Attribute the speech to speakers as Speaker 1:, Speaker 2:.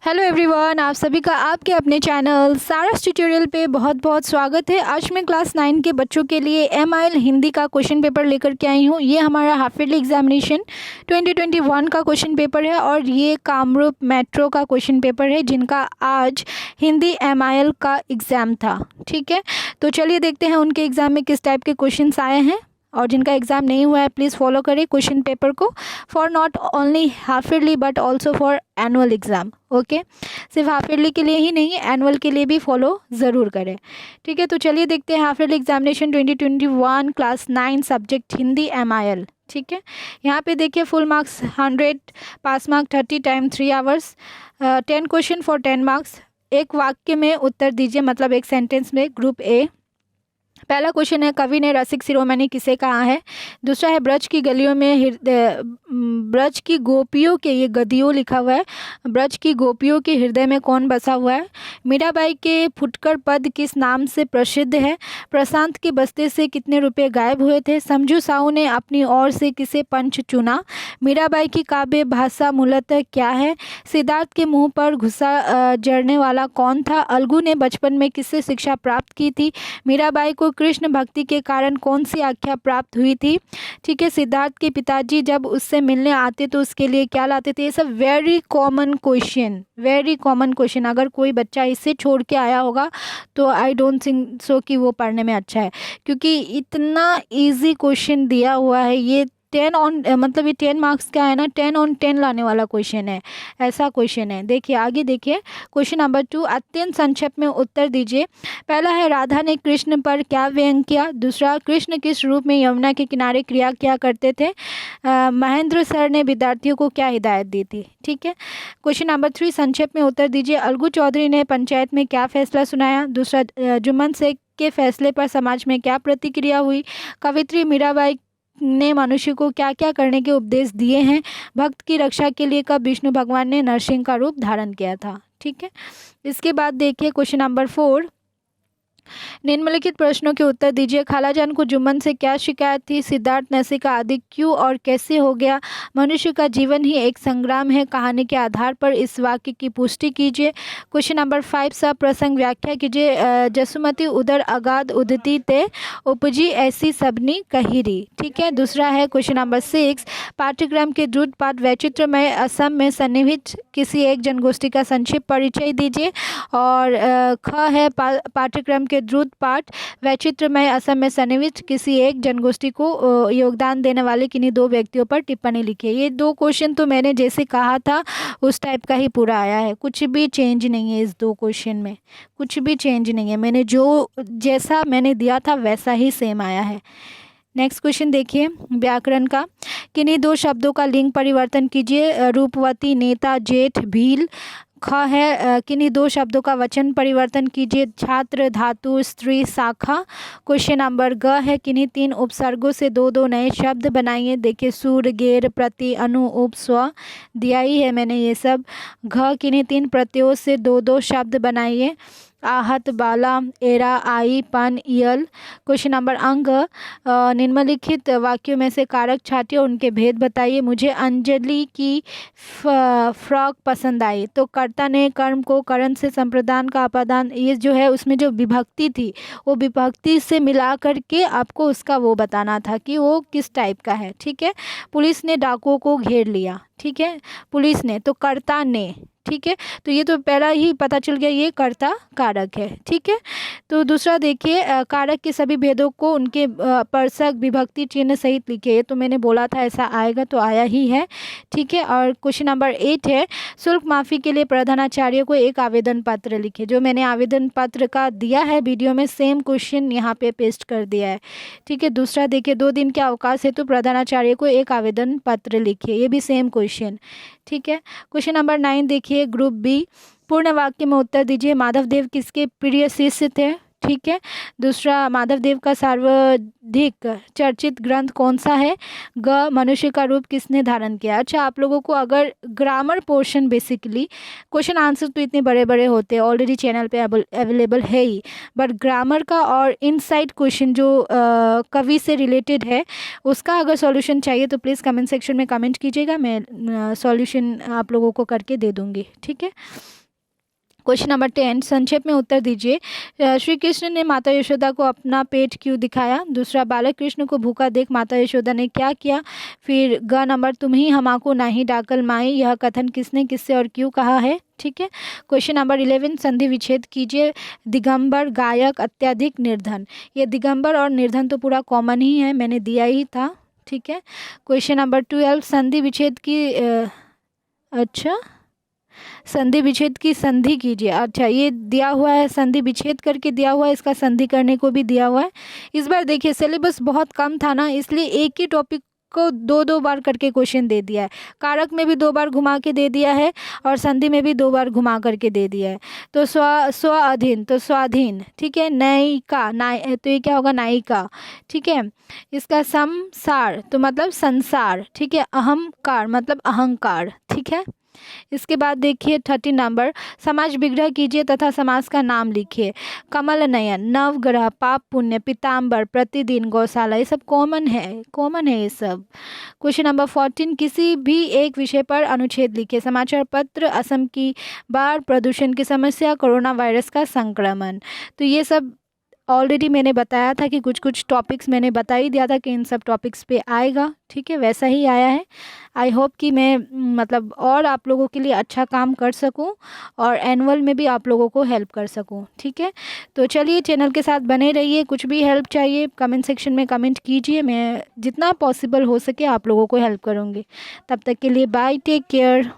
Speaker 1: Hello everyone, आप सभी का आपके अपने चैनल सारस ट्यूटोरियल पे बहुत बहुत स्वागत है। आज मैं क्लास 9 के बच्चों के लिए MIL हिंदी का क्वेश्चन पेपर लेकर के आई हूँ। ये हमारा हाफ ईयरली एग्जामिनेशन 2021 का क्वेश्चन पेपर है और ये कामरूप मेट्रो का क्वेश्चन पेपर है जिनका आज हिंदी MIL का एग्ज़ाम था। ठीक है, तो चलिए देखते हैं उनके एग्ज़ाम में किस टाइप के क्वेश्चन आए हैं। और जिनका एग्ज़ाम नहीं हुआ है प्लीज़ फॉलो करें क्वेश्चन पेपर को for not only half yearly but also for annual exam. Okay, सिर्फ हाफ ईयरली के लिए ही नहीं, एनुअल के लिए भी फॉलो ज़रूर करें। ठीक है, तो चलिए देखते हैं half yearly examination 2021 class 9 subject Hindi MIL। ठीक है, यहाँ पे देखिए full marks 100, pass mark 30 time 3 hours, 10 question for 10 marks. एक वाक्य में उत्तर दीजिए, मतलब एक सेंटेंस में। ग्रुप ए, पहला क्वेश्चन है कवि ने रसिक शिरोमणि किसे कहा है। दूसरा है ब्रज की गलियों में ब्रज की गोपियों के, ये गदियों लिखा हुआ है, ब्रज की गोपियों के हृदय में कौन बसा हुआ है। मीराबाई के फुटकर पद किस नाम से प्रसिद्ध है। प्रशांत के बस्ते से कितने रुपए गायब हुए थे। समझू साहू ने अपनी ओर से किसे पंच चुना। मीराबाई की काव्य भाषा मूलतः क्या है। सिद्धार्थ के मुंह पर घुसा जड़ने वाला कौन था। अलगू ने बचपन में किससे शिक्षा प्राप्त की थी। मीराबाई को कृष्ण भक्ति के कारण कौन सी आख्या प्राप्त हुई थी। ठीक है, सिद्धार्थ के पिताजी जब उससे मिलने आते तो उसके लिए क्या लाते थे। ये सब very common question, very common question. अगर कोई बच्चा इसे छोड़ के आया होगा तो आई डोंट थिंक सो कि वो पढ़ने में अच्छा है, क्योंकि इतना इजी क्वेश्चन दिया हुआ है। ये 10 ऑन मतलब ये 10 मार्क्स का है ना, 10 ऑन 10 लाने वाला क्वेश्चन है, ऐसा क्वेश्चन है। देखिए आगे देखिए क्वेश्चन नंबर 2, अत्यंत संक्षेप में उत्तर दीजिए। पहला है राधा ने कृष्ण पर क्या व्यंग किया। दूसरा, कृष्ण किस रूप में यमुना के किनारे क्रिया किया करते थे। महेंद्र सर ने विद्यार्थियों को क्या हिदायत दी थी। ठीक है, क्वेश्चन नंबर 3, संक्षेप में उत्तर दीजिए। अलगू चौधरी ने पंचायत में क्या फैसला सुनाया। दूसरा, जुम्मन शेख के फैसले पर समाज में क्या प्रतिक्रिया हुई। कवित्री मीराबाई ने मनुष्य को क्या क्या करने के उपदेश दिए हैं। भक्त की रक्षा के लिए कब विष्णु भगवान ने नरसिंह का रूप धारण किया था। ठीक है, इसके बाद देखिए क्वेश्चन नंबर 4, निम्नलिखित प्रश्नों के उत्तर दीजिए। खालाजान को जुम्मन से क्या शिकायत थी। सिद्धार्थ नशे का आदि क्यों और कैसे हो गया। मनुष्य का जीवन ही एक संग्राम है। कहानी के आधार पर इस वाक्य की पुष्टि कीजिए। क्वेश्चन नंबर 5, सब प्रसंग व्याख्या कीजिए। जसुमती उदर अगाध उदती ते उपजी ऐसी सबनी कहिरी। ठीक है, दूसरा है क्वेश्चन नंबर 6, पाठ्यक्रम के द्रुत पाठ वैचित्रमय असम में सन्निहित किसी एक जनगोष्ठी का संक्षिप्त परिचय दीजिए। और ख है पाठ्यक्रम के द्रुत पाठ वैचित्रमय असम में सन्निहित किसी एक जनगोष्ठी को योगदान देने वाले किन्हीं दो व्यक्तियों पर टिप्पणी लिखिए। ये दो क्वेश्चन तो मैंने जैसे कहा था उस टाइप का ही पूरा आया है, कुछ भी चेंज नहीं है इस दो क्वेश्चन में, कुछ भी चेंज नहीं है। मैंने जो जैसा मैंने दिया था वैसा ही सेम आया है। नेक्स्ट क्वेश्चन देखिए व्याकरण का, किन्हीं दो शब्दों का लिंग परिवर्तन कीजिए। रूपवती, नेता, जेठ, भील। ख है किन्हीं दो शब्दों का वचन परिवर्तन कीजिए। छात्र, धातु, स्त्री, शाखा। क्वेश्चन नंबर ग है किन्हीं 3 उपसर्गों से दो दो नए शब्द बनाइए। देखिए सूर, गेर, प्रति, अनु, उप, स्व दिया ही है मैंने ये सब। घ किन्हीं 3 प्रत्ययों से दो दो शब्द बनाइए। आहत, बाला, एरा, आई, पन, यल। क्वेश्चन नंबर अंग, निम्नलिखित वाक्यों में से कारक छाटिए, उनके भेद बताइए। मुझे अंजलि की फ्रॉक पसंद आई। तो कर्ता ने कर्म को करण से संप्रदान का अपादान, ये जो है उसमें जो विभक्ति थी वो विभक्ति से मिला करके आपको उसका वो बताना था कि वो किस टाइप का है। ठीक है, पुलिस ने डाकुओं को घेर लिया। ठीक है, पुलिस ने, तो कर्ता ने। ठीक है, तो ये तो पहला ही पता चल गया, ये कर्ता कारक है। ठीक है, तो दूसरा देखिए कारक के सभी भेदों को उनके परसक विभक्ति चिन्ह सहित लिखिए। ये तो मैंने बोला था ऐसा आएगा, तो आया ही है। ठीक है, और क्वेश्चन नंबर 8 है शुल्क माफ़ी के लिए प्रधानाचार्य को एक आवेदन पत्र लिखे। जो मैंने आवेदन पत्र का दिया है वीडियो में, सेम क्वेश्चन यहाँ पे पेस्ट कर दिया है। ठीक है, दूसरा देखिए 2 दिन के अवकाश हेतु प्रधानाचार्य को एक आवेदन पत्र लिखिए, ये भी सेम क्वेश्चन। ठीक है, क्वेश्चन नंबर 9 देखिए ग्रुप बी, पूर्ण वाक्य में उत्तर दीजिए। माधवदेव किसके प्रिय शिष्य थे। ठीक है। दूसरा, माधवदेव का सर्वाधिक चर्चित ग्रंथ कौन सा है? ग, मनुष्य का रूप किसने धारण किया? अच्छा, आप लोगों को अगर grammar portion, basically question answer तो इतने बड़े बड़े होते हैं, ऑलरेडी चैनल पे अवेलेबल है ही, बट ग्रामर का और इनसाइड क्वेश्चन जो कवि से रिलेटेड है, उसका अगर सॉल्यूशन चाहिए तो प्लीज़ कमेंट सेक्शन में कमेंट कीजिएगा, मैं सॉल्यूशन आप लोगों को करके दे दूँगी। ठीक है। क्वेश्चन नंबर 10, संक्षेप में उत्तर दीजिए। श्री कृष्ण ने माता यशोदा को अपना पेट क्यों दिखाया? दूसरा, बालक कृष्ण को भूखा देख माता यशोदा ने क्या किया? फिर ग नंबर, तुम ही हमाको नाही डाकल माई, यह कथन किसने, किससे और क्यों कहा है? ठीक है। क्वेश्चन नंबर 11, संधि विच्छेद कीजिए। दिगंबर, गायक, अत्यधिक, निर्धन। ये दिगंबर और निर्धन तो पूरा कॉमन ही है, मैंने दिया ही था। ठीक है। क्वेश्चन नंबर 12, संधि विच्छेद की अच्छा, संधि विच्छेद की संधि कीजिए। अच्छा, ये दिया हुआ है, संधि विच्छेद करके दिया हुआ है, इसका संधि करने को भी दिया हुआ है। इस बार देखिए सिलेबस बहुत कम था ना, इसलिए एक ही टॉपिक को दो दो बार करके क्वेश्चन दे दिया है। कारक में भी 2 बार घुमा के दे दिया है और संधि में भी 2 बार घुमा करके दे दिया है। तो स्वाधीन, तो स्वाधीन। ठीक है। नायिका, तो ये क्या होगा? नायिका। ठीक है। इसका संसार तो मतलब संसार। ठीक है। अहंकार मतलब अहंकार। ठीक है। इसके बाद देखिए 30 नंबर, समाज विग्रह कीजिए तथा समास का नाम लिखिए। कमल नयन, नवग्रह, पाप पुण्य, पीताम्बर, प्रतिदिन, गौशाला, ये सब कॉमन है ये सब। क्वेश्चन नंबर 14, किसी भी एक विषय पर अनुच्छेद लिखिए। समाचार पत्र, असम की बाढ़, प्रदूषण की समस्या, कोरोना वायरस का संक्रमण। तो ये सब ऑलरेडी मैंने बताया था कि कुछ कुछ टॉपिक्स मैंने बता ही दिया था कि इन सब टॉपिक्स पे आएगा। ठीक है, वैसा ही आया है। आई होप कि मैं मतलब और आप लोगों के लिए अच्छा काम कर सकूं और एनुअल में भी आप लोगों को हेल्प कर सकूं। ठीक है, तो चलिए चैनल के साथ बने रहिए। कुछ भी हेल्प चाहिए कमेंट सेक्शन में कमेंट कीजिए, मैं जितना पॉसिबल हो सके आप लोगों को हेल्प करूँगी। तब तक के लिए बाय, टेक केयर।